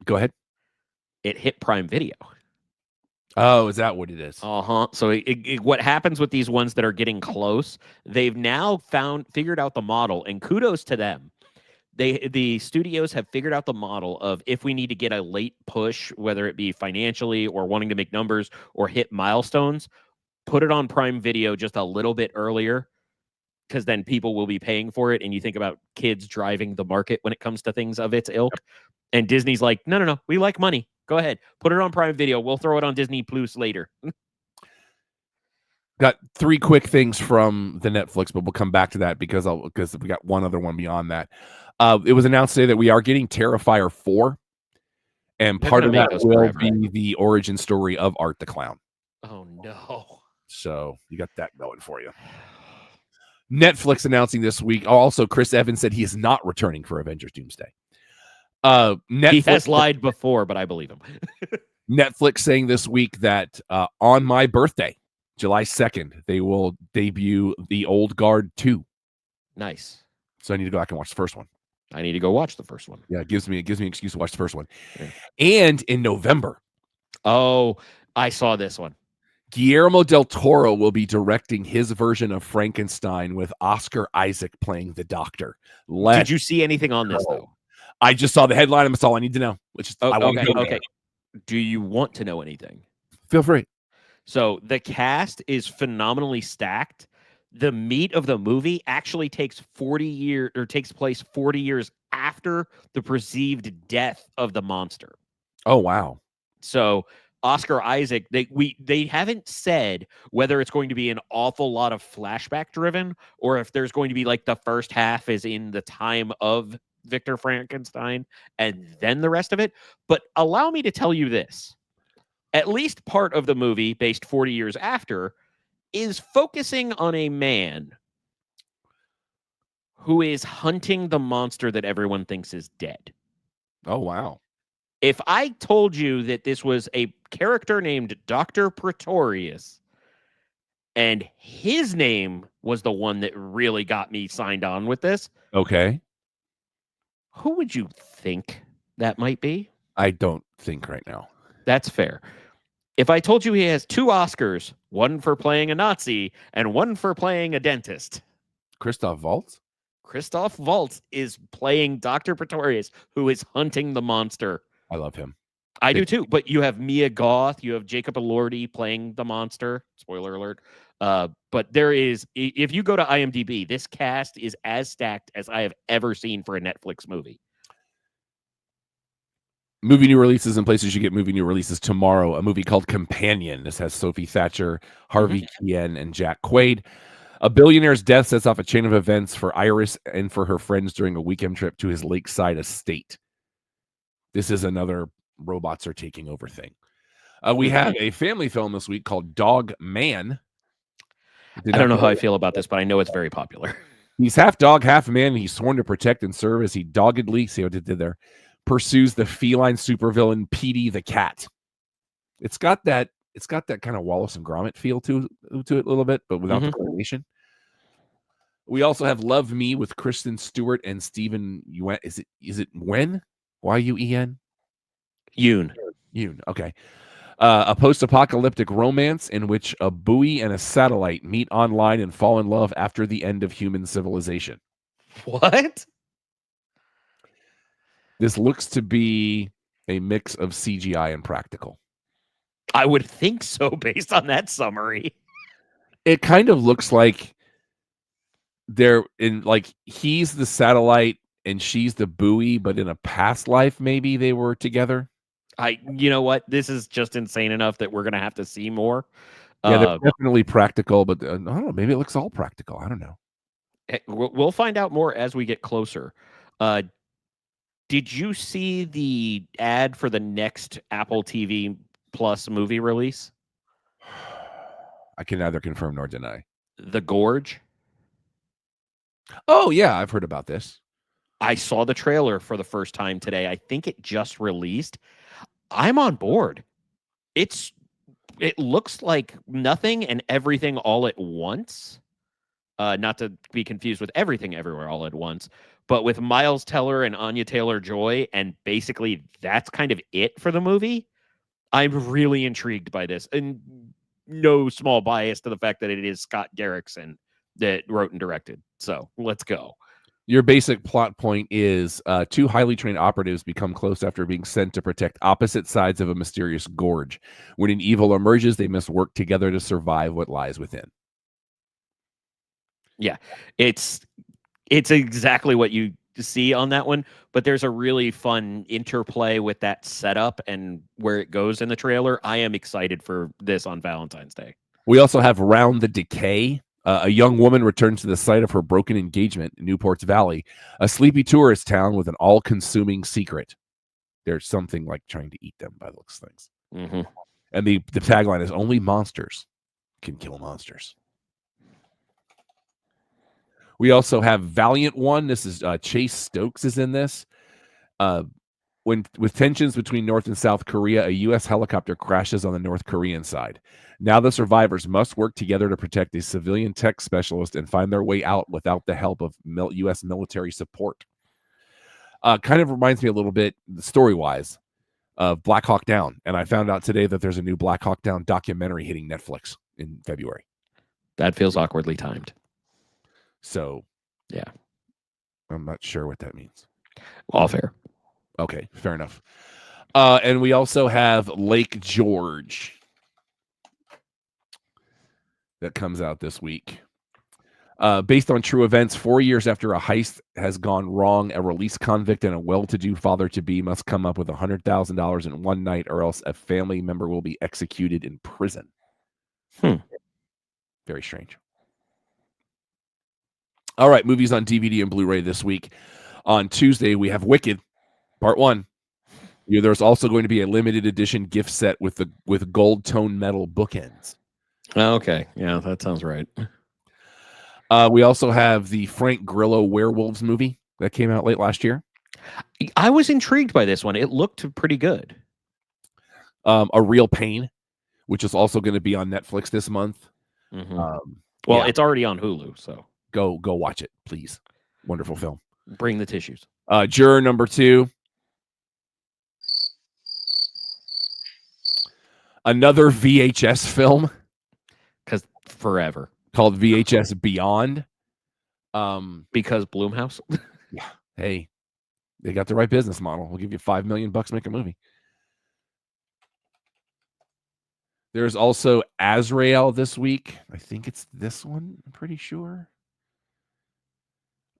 Go ahead. It hit Prime Video. Oh, is that what it is? So what happens with these ones that are getting close, they've now figured out the model, and kudos to them. The studios have figured out the model of if we need to get a late push, whether it be financially or wanting to make numbers or hit milestones, put it on Prime Video just a little bit earlier, because then people will be paying for it. And you think about kids driving the market when it comes to things of its ilk. And Disney's like, no, we like money. Go ahead, put it on Prime Video. We'll throw it on Disney Plus later. Got 3 quick things from the Netflix, but we'll come back to that because we got one other one beyond that. It was announced today that we are getting Terrifier 4, and They're part of gonna that make us will forever. be the origin story of Art the Clown. Oh no! So you got that going for you. Netflix announcing this week. Also, Chris Evans said he is not returning for Avengers Doomsday. Netflix, He has lied before, but I believe him. Netflix saying this week that on my birthday, July 2nd, they will debut The Old Guard 2. Nice. So I need to go back and watch the first one. I need to go watch the first one. Yeah, it gives me an excuse to watch the first one. Yeah. And in November, oh, I saw this one. Guillermo del Toro will be directing his version of Frankenstein with Oscar Isaac playing the doctor. Did you see anything on this, though? I just saw the headline. That's all I need to know. Okay. Do you want to know anything? Feel free. So the cast is phenomenally stacked. The meat of the movie actually takes place 40 years after the perceived death of the monster. Oh, wow. So Oscar Isaac, they haven't said whether it's going to be an awful lot of flashback driven or if there's going to be like the first half is in the time of Victor Frankenstein and then the rest of it. But allow me to tell you this. At least part of the movie, based 40 years after, is focusing on a man who is hunting the monster that everyone thinks is dead. Oh, wow. If I told you that this was a character named Dr. Pretorius and his name was the one that really got me signed on with this, okay, who would you think that might be? I don't think right now. That's fair. If I told you he has 2 Oscars, one for playing a Nazi and one for playing a dentist. Christoph Waltz? Christoph Waltz is playing Dr. Pretorius, who is hunting the monster. I love him. I do too, but you have Mia Goth, you have Jacob Elordi playing the monster. Spoiler alert. But there is, if you go to IMDb, this cast is as stacked as I have ever seen for a Netflix movie. Movie new releases and places you get movie new releases tomorrow. A movie called Companion. This has Sophie Thatcher, Harvey Keitel, and Jack Quaid. A billionaire's death sets off a chain of events for Iris and for her friends during a weekend trip to his lakeside estate. This is another robots are taking over thing. We have a family film this week called Dog Man. I don't know how I feel about this, but I know it's very popular. He's half dog, half man, and he's sworn to protect and serve as he doggedly, see what it did there, pursues the feline supervillain Petey the cat. It's got that kind of Wallace and Gromit feel to it a little bit, but without the coordination. We also have Love Me with Kristen Stewart and Stephen Yuen. Is it Wen? Y-U-E-N? Yoon. Okay. A post-apocalyptic romance in which a buoy and a satellite meet online and fall in love after the end of human civilization. What? This looks to be a mix of CGI and practical. I would think so based on that summary. It kind of looks like he's the satellite and she's the buoy, but in a past life, maybe they were together. You know what? This is just insane enough that we're going to have to see more. Yeah, they're definitely practical, but I don't know. Maybe it looks all practical. I don't know. We'll find out more as we get closer. Did you see the ad for the next Apple TV Plus movie release? I can neither confirm nor deny. The Gorge? Oh, yeah, I've heard about this. I saw the trailer for the first time today. I think it just released. I'm on board. It looks like Nothing and Everything All at Once. Not to be confused with Everything Everywhere All at Once, but with Miles Teller and Anya Taylor-Joy, and basically that's kind of it for the movie. I'm really intrigued by this, and no small bias to the fact that it is Scott Derrickson that wrote and directed. So let's go. Your basic plot point is two highly trained operatives become close after being sent to protect opposite sides of a mysterious gorge. When an evil emerges, they must work together to survive what lies within. Yeah, it's exactly what you see on that one, but there's a really fun interplay with that setup and where it goes in the trailer. I am excited for this on Valentine's Day. We also have Round the Decay. A young woman returns to the site of her broken engagement in Newport's Valley, a sleepy tourist town with an all-consuming secret. There's something like trying to eat them by the looks of things. Mm-hmm. And the tagline is, only monsters can kill monsters. We also have Valiant One. This is Chase Stokes is in this. With tensions between North and South Korea, a U.S. helicopter crashes on the North Korean side. Now the survivors must work together to protect a civilian tech specialist and find their way out without the help of U.S. military support. Kind of reminds me a little bit, story-wise, of Black Hawk Down. And I found out today that there's a new Black Hawk Down documentary hitting Netflix in February. That feels awkwardly timed. So, yeah. I'm not sure what that means. All fair. Okay, fair enough. And we also have Lake George that comes out this week. Based on true events, 4 years after a heist has gone wrong, a released convict and a well-to-do father-to-be must come up with $100,000 in one night, or else a family member will be executed in prison. Very strange. All right, movies on DVD and Blu-ray this week. On Tuesday, we have Wicked, Part 1. There's also going to be a limited edition gift set with gold tone metal bookends. Okay, yeah, that sounds right. We also have the Frank Grillo Werewolves movie that came out late last year. I was intrigued by this one. It looked pretty good. A Real Pain, which is also going to be on Netflix this month. Mm-hmm. It's already on Hulu, so go watch it, please. Wonderful film. Bring the tissues. Juror number 2. Another VHS film. Because forever. Called VHS Beyond. Because Blumhouse. Yeah. Hey, they got the right business model. We'll give you $5 million to make a movie. There's also Azrael this week. I think it's this one. I'm pretty sure.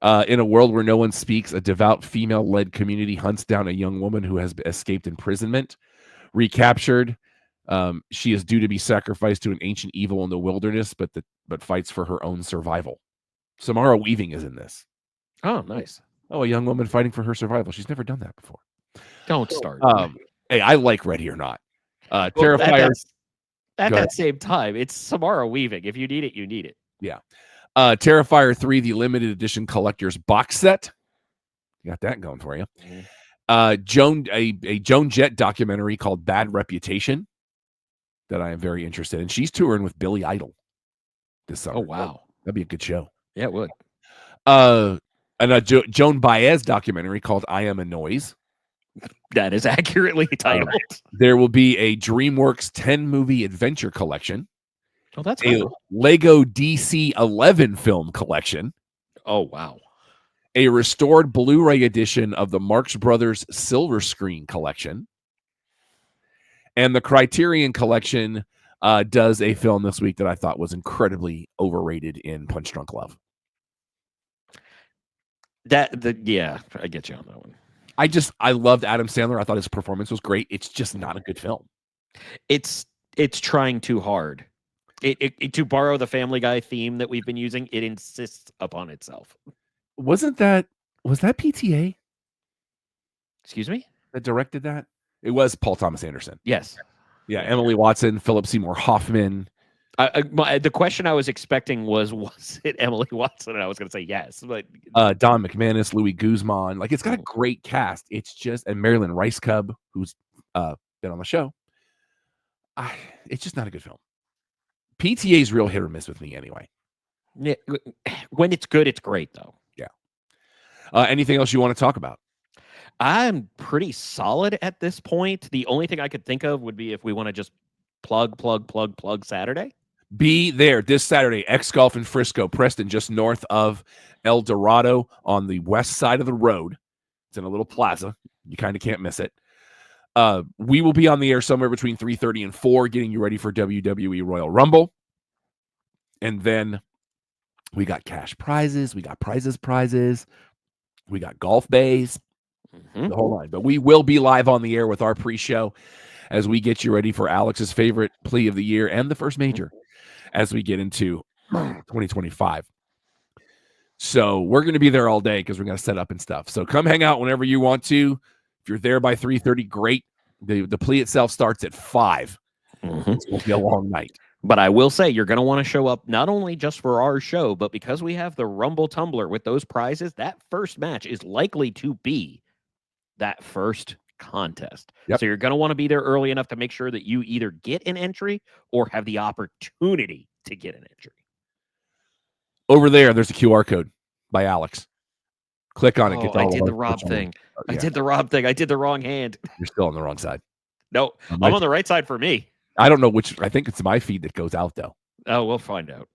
In a world where no one speaks, a devout female-led community hunts down a young woman who has escaped imprisonment. Recaptured, she is due to be sacrificed to an ancient evil in the wilderness, but fights for her own survival. Samara Weaving is in this. Oh, nice. Oh, a young woman fighting for her survival. She's never done that before. Don't start. Hey, I like Ready or Not. Terrifier. At that same time, it's Samara Weaving. If you need it, you need it. Yeah. Terrifier 3, the limited edition collector's box set. You got that going for you. A Joan Jett documentary called Bad Reputation that I am very interested in. She's touring with Billy Idol this summer. Oh, wow. That'd be a good show. Yeah, it would. And a Joan Baez documentary called I Am a Noise. That is accurately titled. There will be a DreamWorks 10-movie adventure collection. Oh, that's cool. A Lego DC 11 film collection. Oh, wow. A restored Blu-ray edition of the Marx Brothers Silver Screen collection. And the Criterion Collection does a film this week that I thought was incredibly overrated in Punch Drunk Love. Yeah, I get you on that one. I loved Adam Sandler. I thought his performance was great. It's just not a good film. It's trying too hard. It to borrow the Family Guy theme that we've been using, it insists upon itself. Was that PTA? Excuse me? That directed that? It was Paul Thomas Anderson. Yes. Yeah, Emily Watson, Philip Seymour Hoffman. The question I was expecting was it Emily Watson? And I was going to say yes, but Don McManus, Louis Guzman. Like, it's got a great cast. It's just, and Marilyn Rice Cub, who's been on the show. It's just not a good film. PTA's real hit or miss with me anyway. Yeah, when it's good, it's great though. Yeah. Anything else you want to talk about? I'm pretty solid at this point. The only thing I could think of would be if we want to just plug Saturday. Be there this Saturday. X Golf in Frisco, Preston, just north of El Dorado on the west side of the road. It's in a little plaza. You kind of can't miss it. We will be on the air somewhere between 3:30 and 4, getting you ready for WWE Royal Rumble. And then we got cash prizes. We got prizes. We got golf bays. The whole line. But we will be live on the air with our pre-show as we get you ready for Alex's favorite plea of the year and the first major as we get into 2025. So we're going to be there all day because we're going to set up and stuff. So come hang out whenever you want to. If you're there by 3:30, great. The plea itself starts at 5. It's going to be a long night. But I will say you're going to want to show up not only just for our show, but because we have the Rumble Tumbler with those prizes, that first match is likely to be that first contest. Yep. So you're going to want to be there early enough to make sure that you either get an entry or have the opportunity to get an entry. Over there's a QR code by Alex. Click on it. I did the Rob thing. I did the Rob thing. I did the wrong hand. You're still on the wrong side. No, I'm on the right side for me. I don't know which. I think it's my feed that goes out, though. Oh, we'll find out.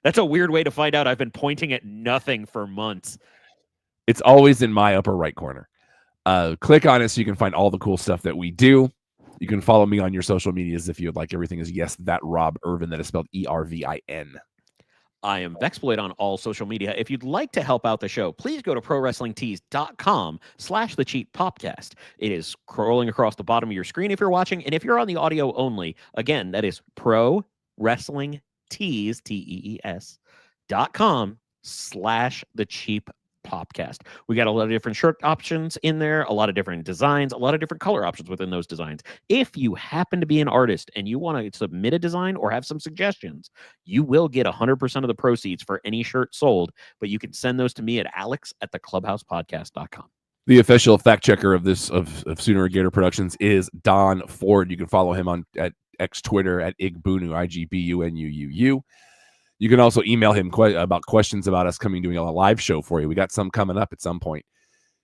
That's a weird way to find out. I've been pointing at nothing for months. It's always in my upper right corner. Click on it so you can find all the cool stuff that we do. You can follow me on your social medias if you would like. Everything is yes, that Rob Irvin. That is spelled ERVIN. I am Vexploit on all social media. If you'd like to help out the show, please go to prowrestlingtees.com/thecheappopcast. It is scrolling across the bottom of your screen if you're watching. And if you're on the audio only, again, that is prowrestlingtees.com/thecheappopcast. We got a lot of different shirt options in there, a lot of different designs, a lot of different color options within those designs. If you happen to be an artist and you want to submit a design or have some suggestions, you will get 100% of the proceeds for any shirt sold, but you can send those to me at alex@theclubhousepodcast.com. The official fact checker of this of Sooner Gator Productions is Don Ford. You can follow him on at X Twitter at Igbunu, IGBUNUUU. You can also email him about questions about us doing a live show for you. We got some coming up at some point.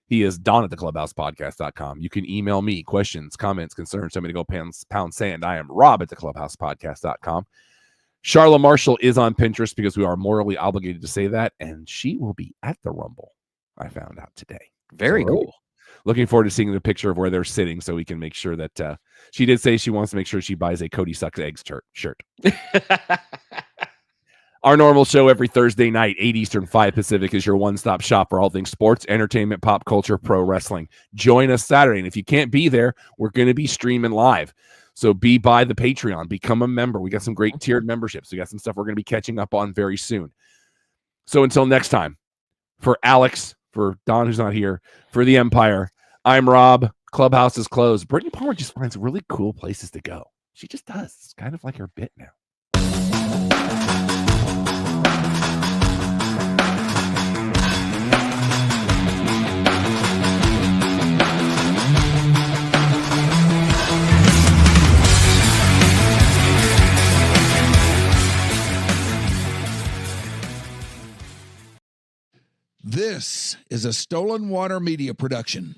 He is Don at theclubhousepodcast.com. You can email me questions, comments, concerns. Tell me to go pound sand. I am Rob at theclubhousepodcast.com. Charla Marshall is on Pinterest because we are morally obligated to say that, and she will be at the Rumble, I found out today. Very cool. Looking forward to seeing the picture of where they're sitting so we can make sure that she did say she wants to make sure she buys a Cody Sucks Eggs shirt. Our normal show every Thursday night, 8 Eastern, 5 Pacific, is your one-stop shop for all things sports, entertainment, pop culture, pro wrestling. Join us Saturday, and if you can't be there, we're going to be streaming live. So be by the Patreon, become a member. We got some great tiered memberships. We got some stuff we're going to be catching up on very soon. So until next time, for Alex, for Don, who's not here, for the Empire, I'm Rob. Clubhouse is closed. Brittany Palmer just finds really cool places to go. She just does. It's kind of like her bit now. This is a Stolen Water Media production.